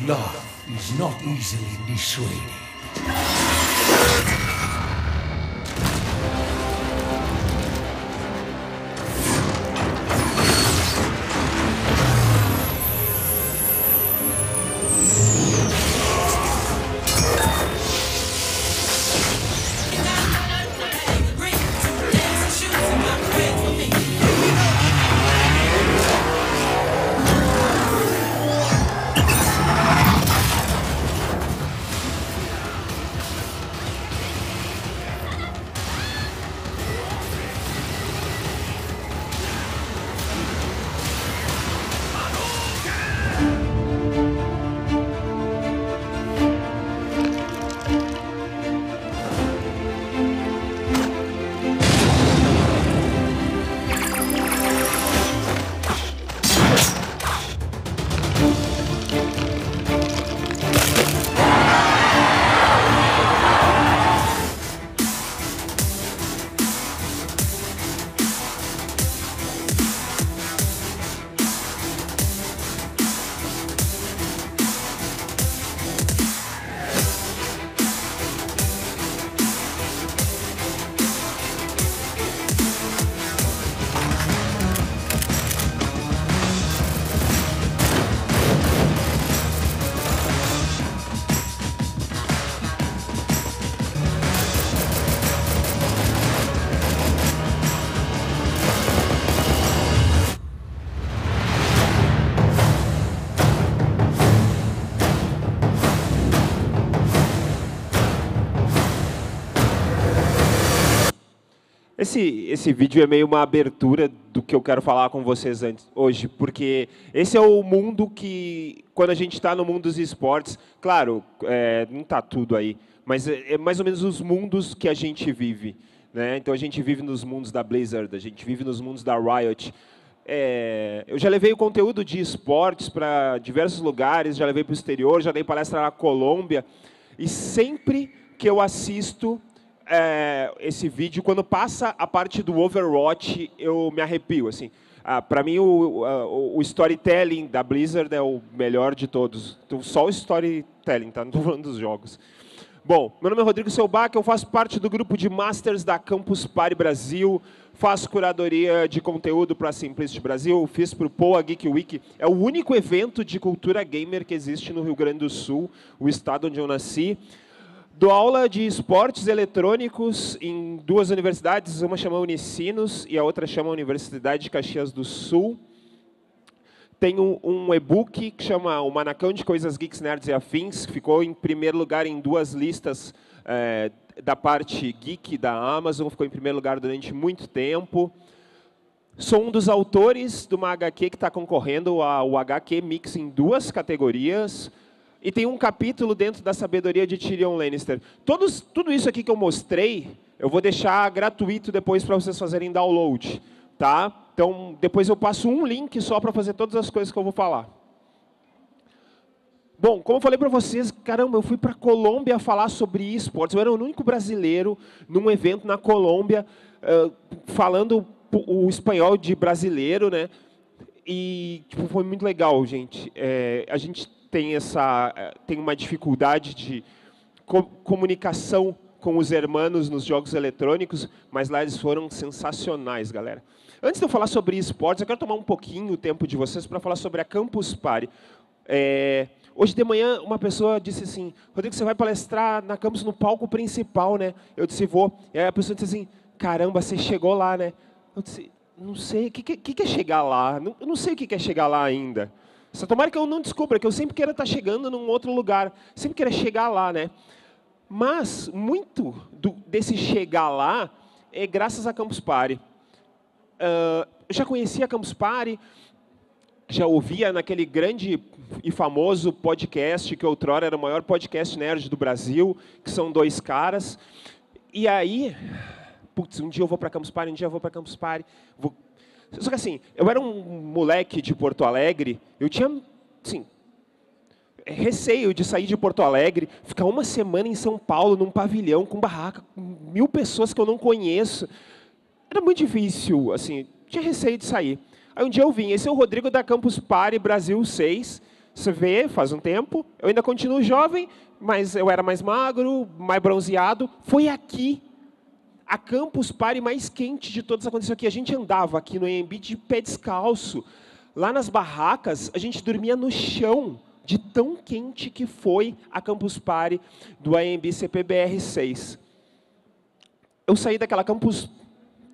Love is not easily dissuaded. Esse vídeo é meio uma abertura do que eu quero falar com vocês hoje, porque esse é o mundo que, quando a gente está no mundo dos esportes, claro, não está tudo aí, mas é mais ou menos os mundos que a gente vive, né? Então a gente vive nos mundos da Blizzard, a gente vive nos mundos da Riot. Eu já levei o conteúdo de esportes para diversos lugares, já levei para o exterior, já dei palestra na Colômbia, e sempre que eu assisto esse vídeo, quando passa a parte do Overwatch, eu me arrepio. Assim. Para mim, o storytelling da Blizzard é o melhor de todos. Então, só o storytelling, tá? Não estou falando dos jogos. Bom, meu nome é Rodrigo Selbach, eu faço parte do grupo de Masters da Campus Party Brasil, faço curadoria de conteúdo para a Simplicity Brasil, fiz para o Poa Geek Week. É o único evento de cultura gamer que existe no Rio Grande do Sul, o estado onde eu nasci. Dou aula de esportes eletrônicos em duas universidades, uma chama Unicinos e a outra chama Universidade de Caxias do Sul. Tenho um e-book que chama O Manacão de Coisas Geeks, Nerds e Afins, que ficou em primeiro lugar em duas listas da parte geek da Amazon, ficou em primeiro lugar durante muito tempo. Sou um dos autores de uma HQ que está concorrendo ao HQ Mix em duas categorias. E tem um capítulo dentro da sabedoria de Tyrion Lannister. Tudo isso aqui que eu mostrei, eu vou deixar gratuito depois para vocês fazerem download. Tá? Então, depois eu passo um link só para fazer todas as coisas que eu vou falar. Bom, como eu falei para vocês, caramba, eu fui para a Colômbia falar sobre esportes. Eu era o único brasileiro num evento na Colômbia, falando o espanhol de brasileiro, né? E tipo, foi muito legal, gente. A gente tem uma dificuldade de comunicação com os hermanos nos jogos eletrônicos, mas lá eles foram sensacionais, galera. Antes de eu falar sobre esportes, eu quero tomar um pouquinho o tempo de vocês para falar sobre a Campus Party. Hoje de manhã, uma pessoa disse assim, Rodrigo, você vai palestrar na Campus no palco principal, né? Eu disse, vou. E aí a pessoa disse assim, caramba, você chegou lá, né? Eu disse, não sei, o que é chegar lá? Eu não sei o que é chegar lá ainda. Só tomara que eu não descubra, que eu sempre quero estar chegando num outro lugar, sempre quero chegar lá, né? Mas muito desse chegar lá é graças à Campus Party. Eu já conhecia a Campus Party, já ouvia naquele grande e famoso podcast, que outrora era o maior podcast nerd do Brasil, que são dois caras. E aí, putz, um dia eu vou para Campus Party, um dia eu vou para Campus Party. Só que assim, eu era um moleque de Porto Alegre, eu tinha, assim, receio de sair de Porto Alegre, ficar uma semana em São Paulo, num pavilhão, com barraca, com 1000 pessoas que eu não conheço. Era muito difícil, assim, tinha receio de sair. Aí um dia eu vim, esse é o Rodrigo da Campus Party Brasil 6, você vê, faz um tempo, eu ainda continuo jovem, mas eu era mais magro, mais bronzeado. Foi aqui, a Campus Party mais quente de todas aconteceu aqui. A gente andava aqui no AMB de pé descalço. Lá nas barracas, a gente dormia no chão, de tão quente que foi a Campus Party do AMB CPBR 6. Eu saí daquela campus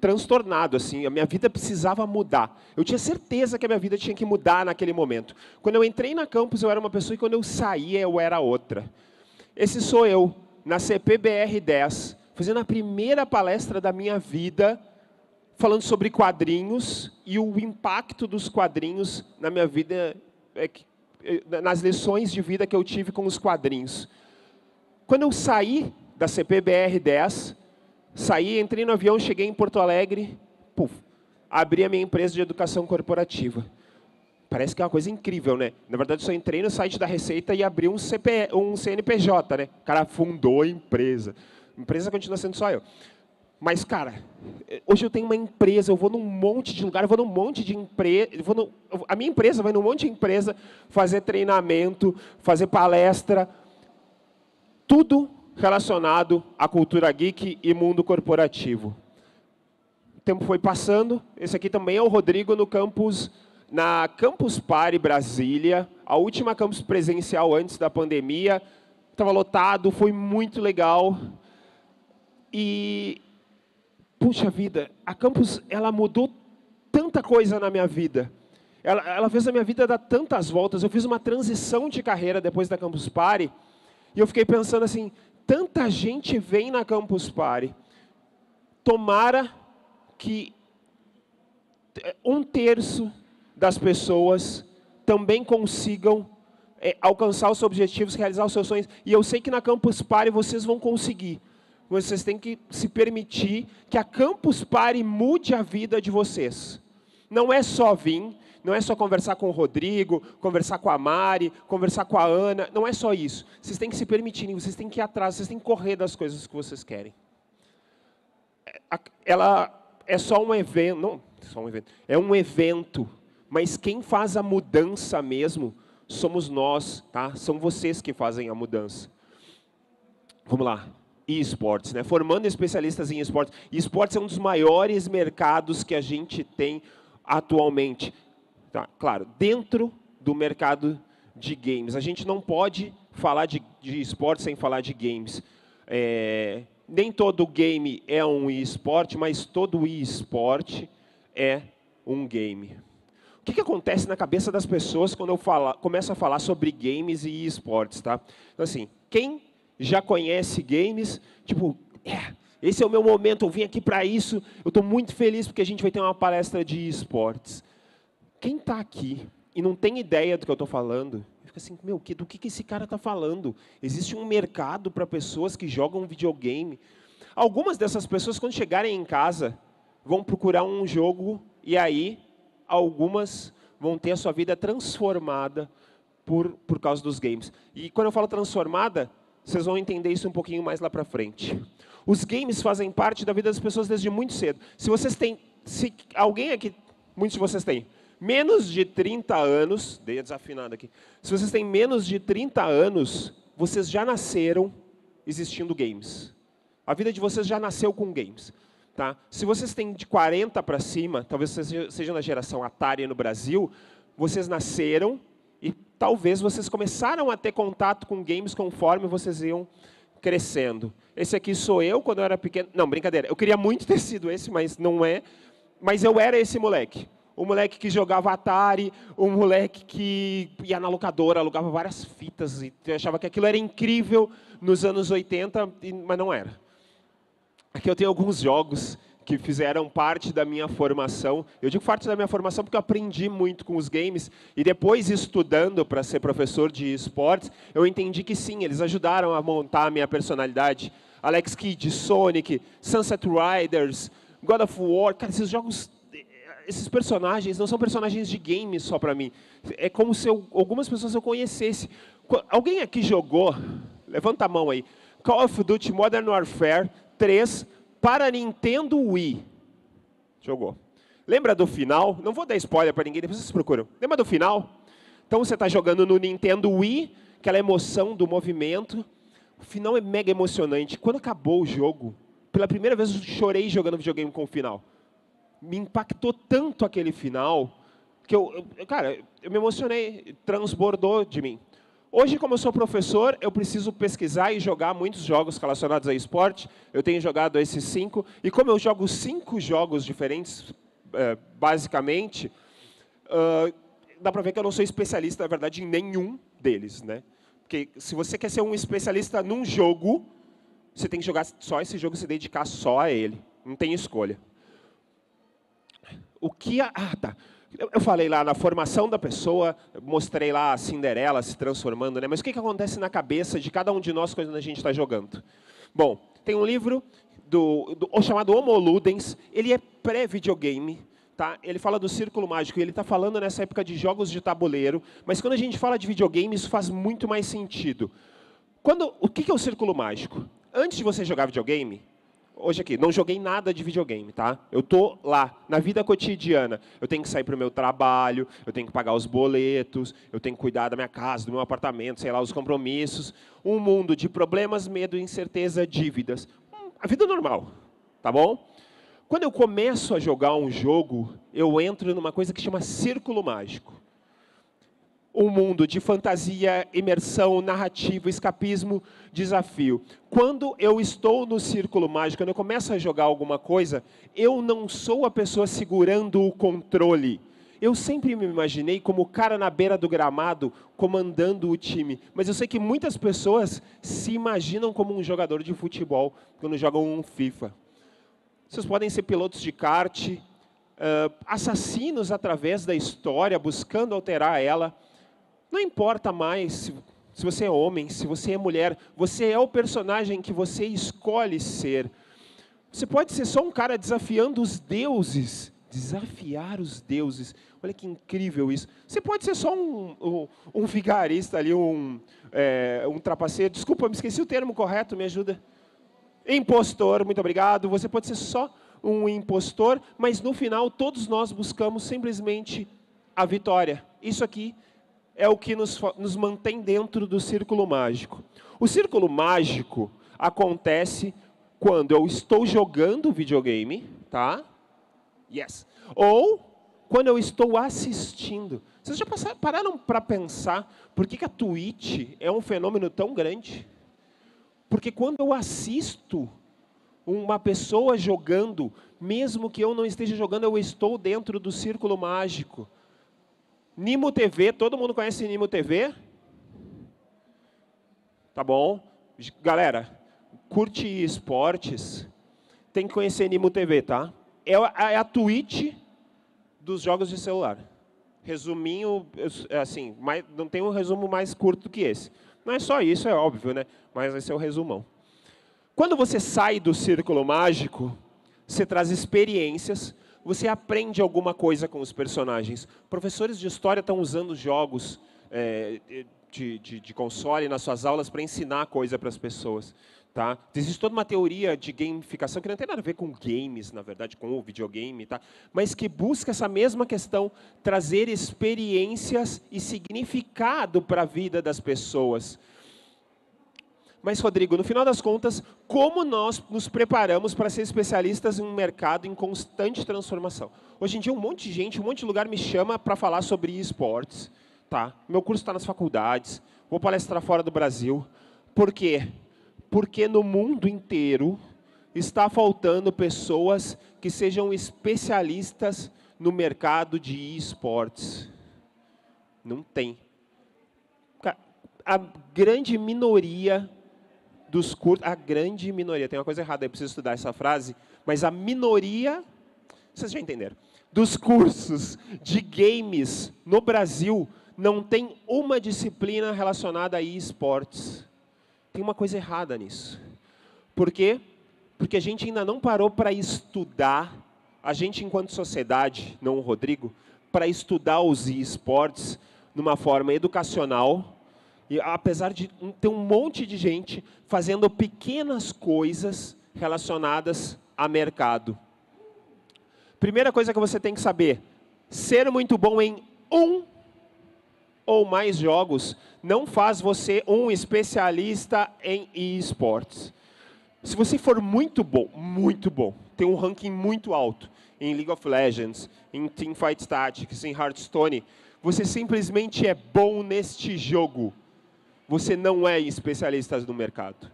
transtornado, assim, a minha vida precisava mudar. Eu tinha certeza que a minha vida tinha que mudar naquele momento. Quando eu entrei na campus, eu era uma pessoa, e quando eu saía, eu era outra. Esse sou eu, na CPBR 10, fazendo a primeira palestra da minha vida, falando sobre quadrinhos e o impacto dos quadrinhos na minha vida, nas lições de vida que eu tive com os quadrinhos. Quando eu saí da CPBR 10, entrei no avião, cheguei em Porto Alegre, abri a minha empresa de educação corporativa. Parece que é uma coisa incrível, né? Na verdade, só entrei no site da Receita e abri um CNPJ, né? O cara fundou a empresa. A empresa continua sendo só eu. Mas, cara, hoje eu tenho uma empresa, eu vou num monte de lugar, eu vou num monte de empresa, a minha empresa vai num monte de empresa fazer treinamento, fazer palestra, tudo relacionado à cultura geek e mundo corporativo. O tempo foi passando, esse aqui também é o Rodrigo na Campus Party Brasília, a última campus presencial antes da pandemia, estava lotado, foi muito legal. E, puxa vida, a campus, ela mudou tanta coisa na minha vida. Ela fez a minha vida dar tantas voltas. Eu fiz uma transição de carreira depois da Campus Party, e eu fiquei pensando assim, tanta gente vem na Campus Party. Tomara que 1/3 das pessoas também consigam alcançar os seus objetivos, realizar os seus sonhos. E eu sei que na Campus Party vocês vão conseguir. Vocês têm que se permitir que a Campus Party mude a vida de vocês. Não é só vir, não é só conversar com o Rodrigo, conversar com a Mari, conversar com a Ana, não é só isso. Vocês têm que se permitirem, vocês têm que ir atrás, vocês têm que correr das coisas que vocês querem. Ela é só um evento, não, só um evento, é um evento, mas quem faz a mudança mesmo somos nós, tá? São vocês que fazem a mudança. Vamos lá. E-sports, né? Formando especialistas em esportes. E-sports é um dos maiores mercados que a gente tem atualmente. Tá, claro, dentro do mercado de games. A gente não pode falar de esportes sem falar de games. Nem todo game é um e-sport, mas todo e-sport é um game. O que acontece na cabeça das pessoas quando eu começo a falar sobre games e esportes, tá? Então, assim, quem já conhece games, tipo, esse é o meu momento, eu vim aqui para isso, eu estou muito feliz porque a gente vai ter uma palestra de esportes. Quem está aqui e não tem ideia do que eu estou falando, fica assim, meu, do que esse cara está falando? Existe um mercado para pessoas que jogam videogame. Algumas dessas pessoas, quando chegarem em casa, vão procurar um jogo e aí algumas vão ter a sua vida transformada por causa dos games. E quando eu falo transformada, vocês vão entender isso um pouquinho mais lá para frente. Os games fazem parte da vida das pessoas desde muito cedo. Se alguém aqui, muitos de vocês têm, menos de 30 anos, dei a desafinada aqui. Se vocês têm menos de 30 anos, vocês já nasceram existindo games. A vida de vocês já nasceu com games. Tá? Se vocês têm de 40 para cima, talvez seja na geração Atari no Brasil, vocês nasceram e talvez vocês começaram a ter contato com games conforme vocês iam crescendo. Esse aqui sou eu quando eu era pequeno. Não, brincadeira. Eu queria muito ter sido esse, mas não é. Mas eu era esse moleque. O moleque que jogava Atari, o moleque que ia na locadora, alugava várias fitas e achava que aquilo era incrível nos anos 80, mas não era. Aqui eu tenho alguns jogos que fizeram parte da minha formação. Eu digo parte da minha formação porque eu aprendi muito com os games, e depois, estudando para ser professor de esportes, eu entendi que sim, eles ajudaram a montar a minha personalidade. Alex Kidd, Sonic, Sunset Riders, God of War, cara, esses jogos, esses personagens não são personagens de games só para mim. É como se algumas pessoas eu conhecesse. Alguém aqui jogou, levanta a mão aí, Call of Duty Modern Warfare 3 para Nintendo Wii? Jogou. Lembra do final? Não vou dar spoiler para ninguém, depois vocês procuram. Lembra do final? Então você está jogando no Nintendo Wii, aquela emoção do movimento. O final é mega emocionante. Quando acabou o jogo, pela primeira vez eu chorei jogando videogame com o final. Me impactou tanto aquele final que cara, eu me emocionei, transbordou de mim. Hoje, como eu sou professor, eu preciso pesquisar e jogar muitos jogos relacionados a esporte. Eu tenho jogado esses 5. E como eu jogo 5 jogos diferentes, basicamente, dá para ver que eu não sou especialista, na verdade, em nenhum deles, né? Porque se você quer ser um especialista num jogo, você tem que jogar só esse jogo e se dedicar só a ele. Não tem escolha. Tá. Eu falei lá na formação da pessoa, mostrei lá a Cinderela se transformando, né? Mas o que acontece na cabeça de cada um de nós quando a gente está jogando? Bom, tem um livro chamado Homo Ludens, ele é pré-videogame, tá? Ele fala do círculo mágico, e ele está falando nessa época de jogos de tabuleiro, mas quando a gente fala de videogame, isso faz muito mais sentido. O que é o círculo mágico? Antes de você jogar videogame, hoje aqui, não joguei nada de videogame, tá? Eu estou lá, na vida cotidiana. Eu tenho que sair para o meu trabalho, eu tenho que pagar os boletos, eu tenho que cuidar da minha casa, do meu apartamento, sei lá, os compromissos. Um mundo de problemas, medo, incerteza, dívidas. A vida normal, tá bom? Quando eu começo a jogar um jogo, eu entro numa coisa que chama círculo mágico. Um mundo de fantasia, imersão, narrativa, escapismo, desafio. Quando eu estou no círculo mágico, quando eu começo a jogar alguma coisa, eu não sou a pessoa segurando o controle. Eu sempre me imaginei como o cara na beira do gramado, comandando o time. Mas eu sei que muitas pessoas se imaginam como um jogador de futebol, quando jogam um FIFA. Vocês podem ser pilotos de kart, assassinos através da história, buscando alterar ela. Não importa mais se você é homem, se você é mulher, você é o personagem que você escolhe ser. Você pode ser só um cara desafiando os deuses, desafiar os deuses. Olha que incrível isso. Você pode ser só um vigarista ali, um trapaceiro. Desculpa, me esqueci o termo correto, me ajuda. Impostor, muito obrigado. Você pode ser só um impostor, mas no final todos nós buscamos simplesmente a vitória. Isso aqui é o que nos mantém dentro do círculo mágico. O círculo mágico acontece quando eu estou jogando videogame, tá? Yes. Ou quando eu estou assistindo. Vocês já pararam para pensar por que a Twitch é um fenômeno tão grande? Porque quando eu assisto uma pessoa jogando, mesmo que eu não esteja jogando, eu estou dentro do círculo mágico. Nimo TV, todo mundo conhece Nimo TV? Tá bom. Galera, curte esportes, tem que conhecer Nimo TV, tá? É a Twitch dos jogos de celular. Resuminho, assim, não tem um resumo mais curto do que esse. Não é só isso, é óbvio, né? Mas esse é o resumão. Quando você sai do círculo mágico, você traz experiências, você aprende alguma coisa com os personagens. Professores de história estão usando jogos de console nas suas aulas para ensinar coisa para as pessoas. Tá? Existe toda uma teoria de gamificação que não tem nada a ver com games, na verdade, com o videogame, tá? Mas que busca essa mesma questão, trazer experiências e significado para a vida das pessoas. Mas, Rodrigo, no final das contas, como nós nos preparamos para ser especialistas em um mercado em constante transformação? Hoje em dia, um monte de gente, um monte de lugar me chama para falar sobre esportes. Tá? Meu curso está nas faculdades, vou palestrar fora do Brasil. Por quê? Porque no mundo inteiro está faltando pessoas que sejam especialistas no mercado de esportes. Não tem. A grande minoria dos cursos, a grande minoria, tem uma coisa errada, eu preciso estudar essa frase, mas a minoria, vocês já entenderam, dos cursos de games no Brasil não tem uma disciplina relacionada a esportes. Tem uma coisa errada nisso. Por quê? Porque a gente ainda não parou para estudar, a gente enquanto sociedade, não o Rodrigo, para estudar os esportes de uma forma educacional, e apesar de ter um monte de gente fazendo pequenas coisas relacionadas a mercado. Primeira coisa que você tem que saber, ser muito bom em um ou mais jogos não faz você um especialista em esportes. Se você for muito bom, tem um ranking muito alto em League of Legends, em Teamfight Tactics, em Hearthstone, você simplesmente é bom neste jogo. Você não é especialista no mercado.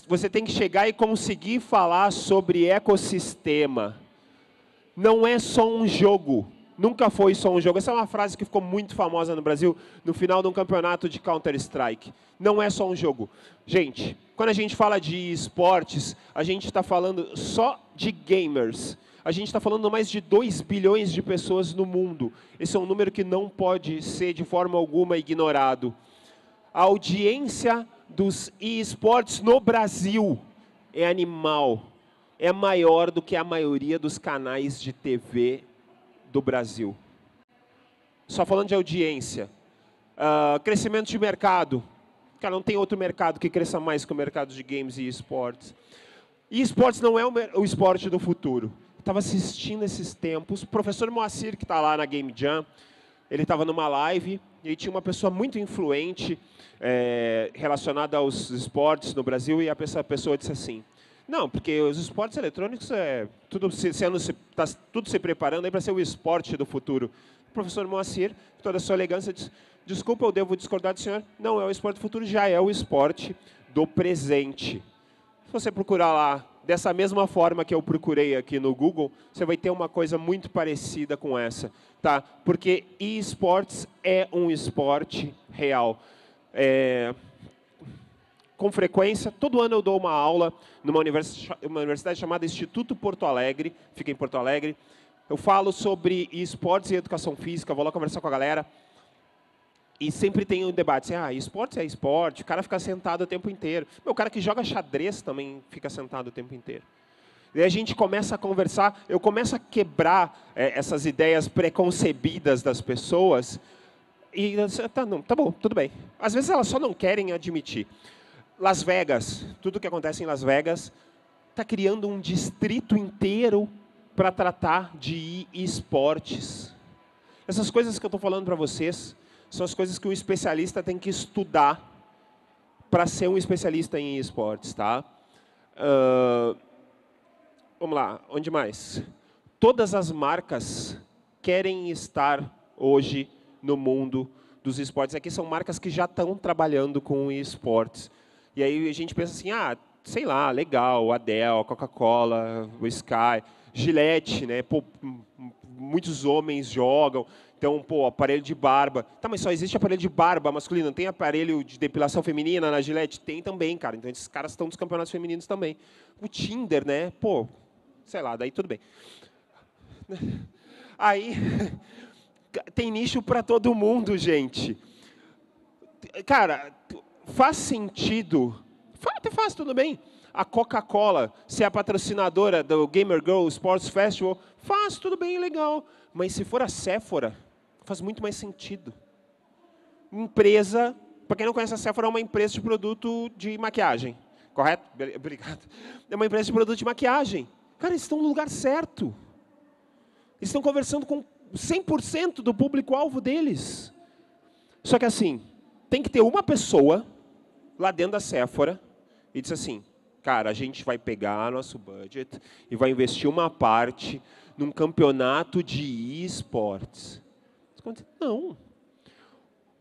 Você tem que chegar e conseguir falar sobre ecossistema. Não é só um jogo. Nunca foi só um jogo. Essa é uma frase que ficou muito famosa no Brasil no final de um campeonato de Counter-Strike. Não é só um jogo. Gente, quando a gente fala de esportes, a gente está falando só de gamers. A gente está falando mais de 2 bilhões de pessoas no mundo. Esse é um número que não pode ser de forma alguma ignorado. A audiência dos esportes no Brasil é animal. É maior do que a maioria dos canais de TV do Brasil. Só falando de audiência. Crescimento de mercado. Cara, não tem outro mercado que cresça mais que o mercado de games e esportes. E esportes não é o esporte do futuro. Estava assistindo esses tempos. O professor Moacir, que está lá na Game Jam, ele estava numa live e tinha uma pessoa muito influente relacionada aos esportes no Brasil e essa pessoa disse assim, não, porque os esportes eletrônicos está tudo se preparando para ser o esporte do futuro. O professor Moacir, com toda a sua elegância, disse, desculpa, eu devo discordar do senhor. Não é o esporte do futuro, já é o esporte do presente. Se você procurar lá, dessa mesma forma que eu procurei aqui no Google, você vai ter uma coisa muito parecida com essa. Tá? Porque esportes é um esporte real. Com frequência, todo ano eu dou uma aula numa universidade chamada Instituto Porto Alegre, fica em Porto Alegre. Eu falo sobre esportes e educação física, vou lá conversar com a galera. E sempre tem um debate, assim, esportes é esporte, o cara fica sentado o tempo inteiro. O cara que joga xadrez também fica sentado o tempo inteiro. E aí a gente começa a conversar, eu começo a quebrar essas ideias preconcebidas das pessoas. E, tá bom, tudo bem. Às vezes elas só não querem admitir. Las Vegas, tudo que acontece em Las Vegas, está criando um distrito inteiro para tratar de esportes. Essas coisas que eu estou falando para vocês são as coisas que um especialista tem que estudar para ser um especialista em esportes, tá? Vamos lá, onde mais? Todas as marcas querem estar hoje no mundo dos esportes. Aqui são marcas que já estão trabalhando com esportes. E aí a gente pensa assim, sei lá, legal, Adele, Coca-Cola, o Sky, Gillette, né? Pô, muitos homens jogam, então, pô, aparelho de barba. Tá, mas só existe aparelho de barba masculino, não tem aparelho de depilação feminina na Gillette? Tem também, cara. Então, esses caras estão nos campeonatos femininos também. O Tinder, né? Pô, sei lá, daí tudo bem. Aí, tem nicho para todo mundo, gente. Cara, faz sentido, até faz tudo bem, a Coca-Cola ser a patrocinadora do Gamer Girl Sports Festival, faz tudo bem, legal. Mas se for a Sephora, faz muito mais sentido. Empresa, para quem não conhece a Sephora, é uma empresa de produto de maquiagem, correto? Obrigado. É uma empresa de produto de maquiagem. Cara, eles estão no lugar certo. Eles estão conversando com 100% do público-alvo deles. Só que assim, tem que ter uma pessoa lá dentro da Sephora e diz assim, cara, a gente vai pegar nosso budget e vai investir uma parte num campeonato de esportes. Não.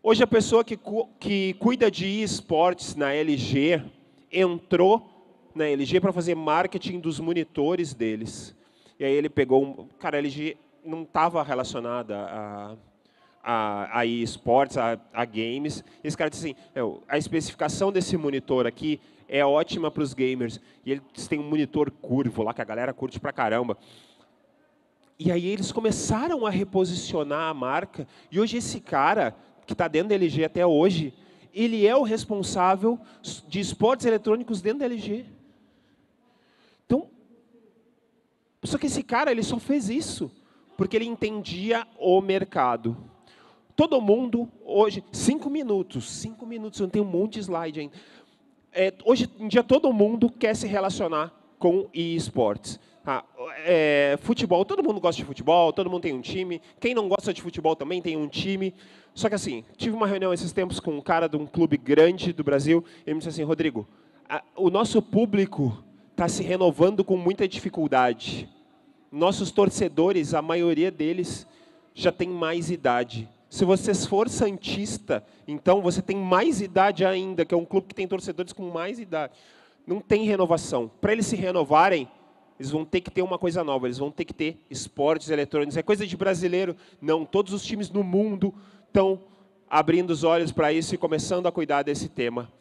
Hoje a pessoa que cuida de esportes na LG entrou na LG para fazer marketing dos monitores deles. E aí ele pegou, cara, a LG não estava relacionada a eSports, a games. Esse cara disse assim, a especificação desse monitor aqui é ótima para os gamers. E eles têm um monitor curvo lá, que a galera curte pra caramba. E aí eles começaram a reposicionar a marca. E hoje esse cara, que está dentro da LG até hoje, ele é o responsável de esportes eletrônicos dentro da LG. Então, só que esse cara ele só fez isso porque ele entendia o mercado. Todo mundo, hoje, 5 minutos, eu não tenho um monte de slide ainda. Hoje em dia, todo mundo quer se relacionar com eSports. Futebol, todo mundo gosta de futebol, todo mundo tem um time. Quem não gosta de futebol também tem um time. Só que assim, tive uma reunião esses tempos com um cara de um clube grande do Brasil, e ele me disse assim, Rodrigo, o nosso público está se renovando com muita dificuldade. Nossos torcedores, a maioria deles, já tem mais idade. Se você for santista, então você tem mais idade ainda, que é um clube que tem torcedores com mais idade. Não tem renovação. Para eles se renovarem, eles vão ter que ter uma coisa nova, eles vão ter que ter esportes eletrônicos. É coisa de brasileiro? Não, todos os times no mundo estão abrindo os olhos para isso e começando a cuidar desse tema.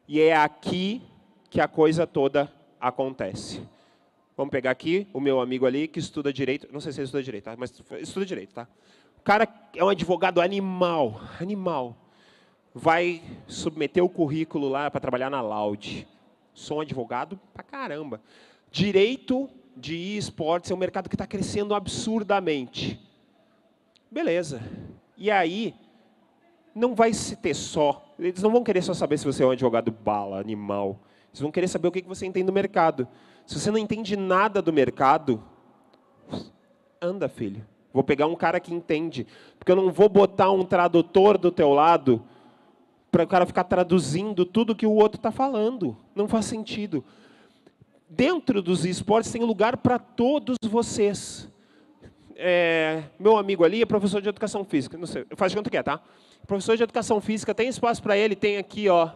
E é aqui que a coisa toda acontece. Vamos pegar aqui o meu amigo ali que estuda direito. Não sei se ele estuda direito, tá? Mas estuda direito, tá? O cara é um advogado animal. Vai submeter o currículo lá para trabalhar na Loud. Sou um advogado pra caramba. Direito de eSports é um mercado que está crescendo absurdamente. Beleza. E aí, não vai se ter só. Eles não vão querer só saber se você é um advogado bala, animal. Eles vão querer saber o que você entende do mercado. Se você não entende nada do mercado, anda, filho. Vou pegar um cara que entende. Porque eu não vou botar um tradutor do teu lado para o cara ficar traduzindo tudo que o outro está falando. Não faz sentido. Dentro dos esportes tem lugar para todos vocês. Meu amigo ali é professor de educação física. Não sei, faz de conta que é, tá? Professor de educação física, tem espaço para ele, tem aqui, ó,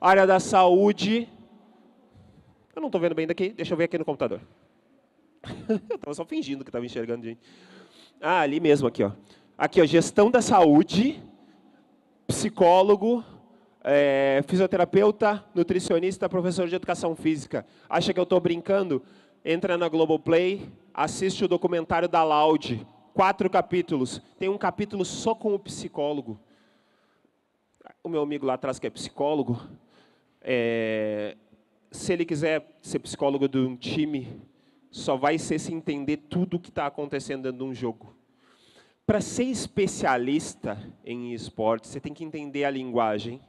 área da saúde. Eu não estou vendo bem daqui, deixa eu ver aqui no computador. Eu estava só fingindo que estava enxergando, gente. Ali mesmo, aqui, ó. Aqui, ó, gestão da saúde, psicólogo, fisioterapeuta, nutricionista, professor de educação física. Acha que eu estou brincando? Entra na Globoplay, assiste o documentário da Loud. 4 capítulos. Tem um capítulo só com o psicólogo. O meu amigo lá atrás, que é psicólogo, se ele quiser ser psicólogo de um time, só vai ser se entender tudo o que está acontecendo dentro de um jogo. Para ser especialista em esportes, você tem que entender a linguagem,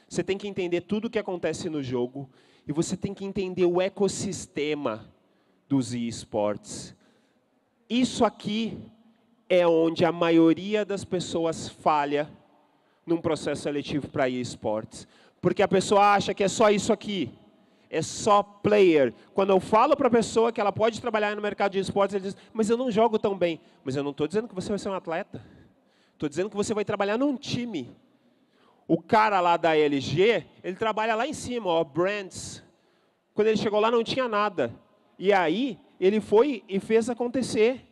você tem que entender tudo o que acontece no jogo, e você tem que entender o ecossistema dos esportes. Isso aqui é onde a maioria das pessoas falha num processo seletivo para esportes. Porque a pessoa acha que é só isso aqui. É só player. Quando eu falo para a pessoa que ela pode trabalhar no mercado de esportes, ele diz, mas eu não jogo tão bem. Mas eu não estou dizendo que você vai ser um atleta. Estou dizendo que você vai trabalhar num time. O cara lá da LG, ele trabalha lá em cima, ó, brands. Quando ele chegou lá, não tinha nada. E aí, ele foi e fez acontecer.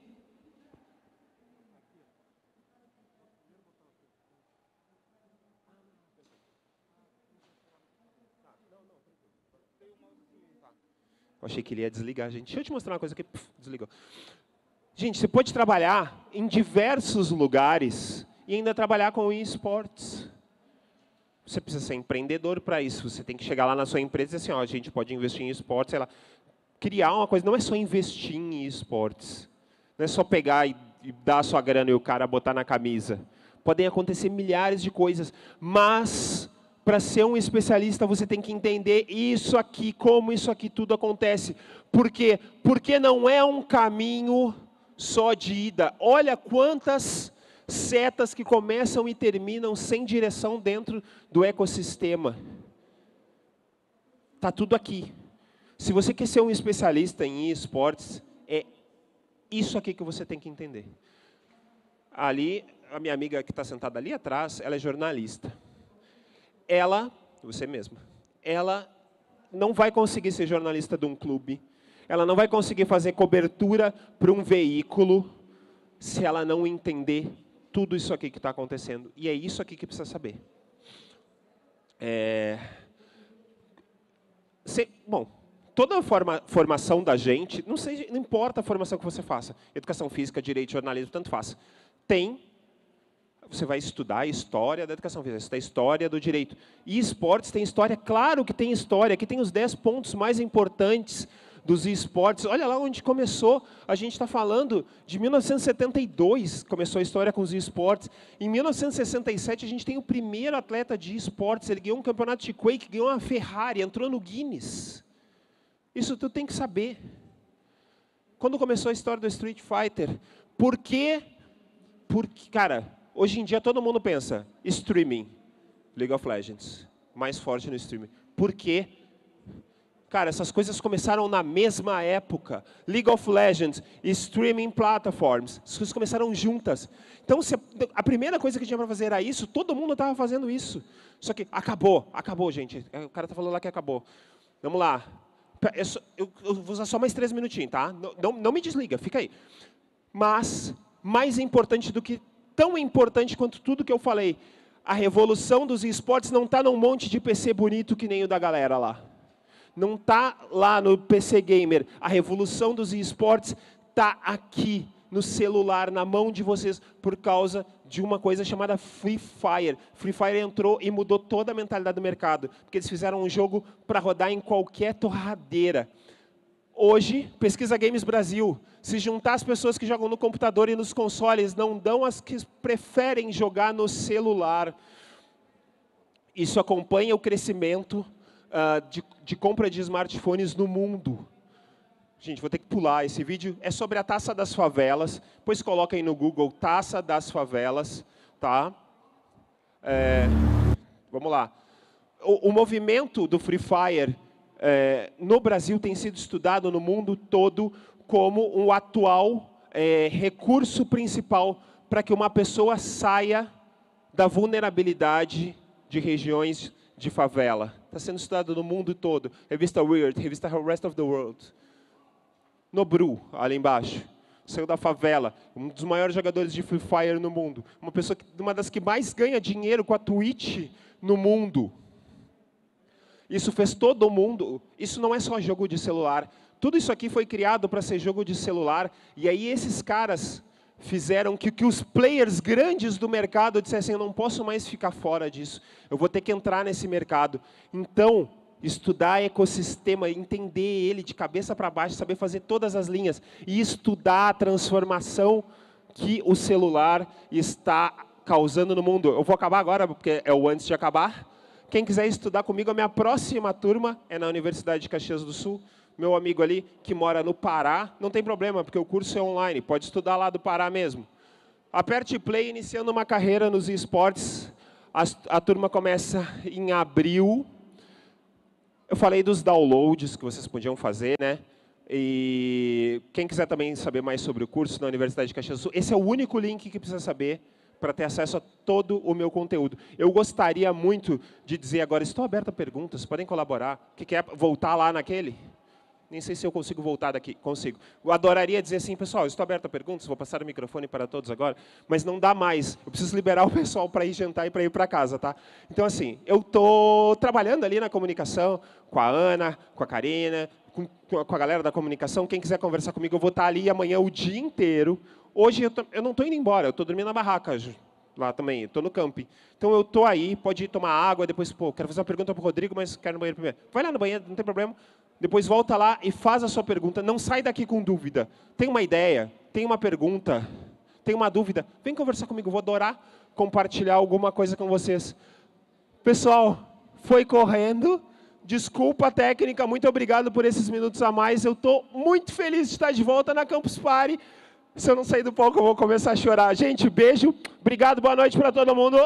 Eu achei que ele ia desligar, gente. Deixa eu te mostrar uma coisa aqui. Desligou. Gente, você pode trabalhar em diversos lugares e ainda trabalhar com esportes. Você precisa ser empreendedor para isso. Você tem que chegar lá na sua empresa e dizer assim, ó, a gente pode investir em esportes, sei lá. Criar uma coisa, não é só investir em esportes. Não é só pegar e dar a sua grana e o cara botar na camisa. Podem acontecer milhares de coisas, mas para ser um especialista, você tem que entender isso aqui, como isso aqui tudo acontece. Por quê? Porque não é um caminho só de ida. Olha quantas setas que começam e terminam sem direção dentro do ecossistema. Está tudo aqui. Se você quer ser um especialista em esportes, é isso aqui que você tem que entender. Ali, a minha amiga que está sentada ali atrás, ela é jornalista. Ela, você mesma, ela não vai conseguir ser jornalista de um clube, ela não vai conseguir fazer cobertura para um veículo se ela não entender tudo isso aqui que está acontecendo. E é isso aqui que precisa saber. Bom, toda a formação da gente, não importa a formação que você faça, educação física, direito, jornalismo, tanto faz, você vai estudar a história da educação física, estudar a história do direito. E esportes tem história, claro que tem história, aqui tem os 10 pontos mais importantes dos esportes. Olha lá onde começou, a gente está falando de 1972, começou a história com os esportes. Em 1967, a gente tem o primeiro atleta de esportes, ele ganhou um campeonato de Quake, ganhou uma Ferrari, entrou no Guinness. Isso tu tem que saber. Quando começou a história do Street Fighter, por quê? Porque, cara, hoje em dia todo mundo pensa, streaming, League of Legends, mais forte no streaming. Por quê? Cara, essas coisas começaram na mesma época. League of Legends, streaming platforms, as coisas começaram juntas. Então, a primeira coisa que tinha para fazer era isso, todo mundo estava fazendo isso. Só que acabou, gente. O cara está falando lá que acabou. Vamos lá. Eu vou usar só mais 3 minutinhos, tá? Não me desliga, fica aí. Mas, mais importante do que, tão importante quanto tudo que eu falei, a revolução dos esportes não está num monte de PC bonito que nem o da galera lá. Não está lá no PC Gamer. A revolução dos esportes está aqui, no celular, na mão de vocês, por causa de uma coisa chamada Free Fire. Free Fire entrou e mudou toda a mentalidade do mercado, porque eles fizeram um jogo para rodar em qualquer torradeira. Hoje, Pesquisa Games Brasil, se juntar as pessoas que jogam no computador e nos consoles, não dão as que preferem jogar no celular. Isso acompanha o crescimento de compra de smartphones no mundo. Gente, vou ter que pular. Esse vídeo é sobre a Taça das Favelas. Depois coloca aí no Google, Taça das Favelas. Tá? Vamos lá. O movimento do Free Fire no Brasil tem sido estudado no mundo todo como um atual recurso principal para que uma pessoa saia da vulnerabilidade de regiões de favela. Está sendo estudado no mundo todo. Revista Weird, revista Rest of the World. Nobru, ali embaixo. Saiu da favela. Um dos maiores jogadores de Free Fire no mundo. Uma das que mais ganha dinheiro com a Twitch no mundo. Isso fez todo mundo. Isso não é só jogo de celular. Tudo isso aqui foi criado para ser jogo de celular. E aí esses caras fizeram que os players grandes do mercado dissessem, eu não posso mais ficar fora disso, eu vou ter que entrar nesse mercado. Então, estudar ecossistema, entender ele de cabeça para baixo, saber fazer todas as linhas, e estudar a transformação que o celular está causando no mundo. Eu vou acabar agora, porque é o antes de acabar. Quem quiser estudar comigo, a minha próxima turma é na Universidade de Caxias do Sul. Meu amigo ali, que mora no Pará, não tem problema, porque o curso é online, pode estudar lá do Pará mesmo. Aperte play, iniciando uma carreira nos esportes. A turma começa em abril. Eu falei dos downloads que vocês podiam fazer, né? E quem quiser também saber mais sobre o curso na Universidade de Caxias do Sul, esse é o único link que precisa saber para ter acesso a todo o meu conteúdo. Eu gostaria muito de dizer agora, estou aberto a perguntas, podem colaborar. Que quer voltar lá naquele? Nem sei se eu consigo voltar daqui. Consigo. Eu adoraria dizer assim, pessoal, estou aberto a perguntas, vou passar o microfone para todos agora, mas não dá mais. Eu preciso liberar o pessoal para ir jantar e para ir para casa, tá? Então, assim, eu estou trabalhando ali na comunicação, com a Ana, com a Karina, com a galera da comunicação. Quem quiser conversar comigo, eu vou estar ali amanhã o dia inteiro. Hoje eu não estou indo embora, eu estou dormindo na barraca lá também, estou no camping. Então eu estou aí, pode ir tomar água, depois, quero fazer uma pergunta para o Rodrigo, mas quero no banheiro primeiro. Vai lá no banheiro, não tem problema. Depois volta lá e faz a sua pergunta. Não sai daqui com dúvida. Tem uma ideia, tem uma pergunta, tem uma dúvida. Vem conversar comigo, vou adorar compartilhar alguma coisa com vocês. Pessoal, foi correndo. Desculpa a técnica, muito obrigado por esses minutos a mais. Eu estou muito feliz de estar de volta na Campus Party. Se eu não sair do palco, eu vou começar a chorar. Gente, beijo. Obrigado, boa noite para todo mundo.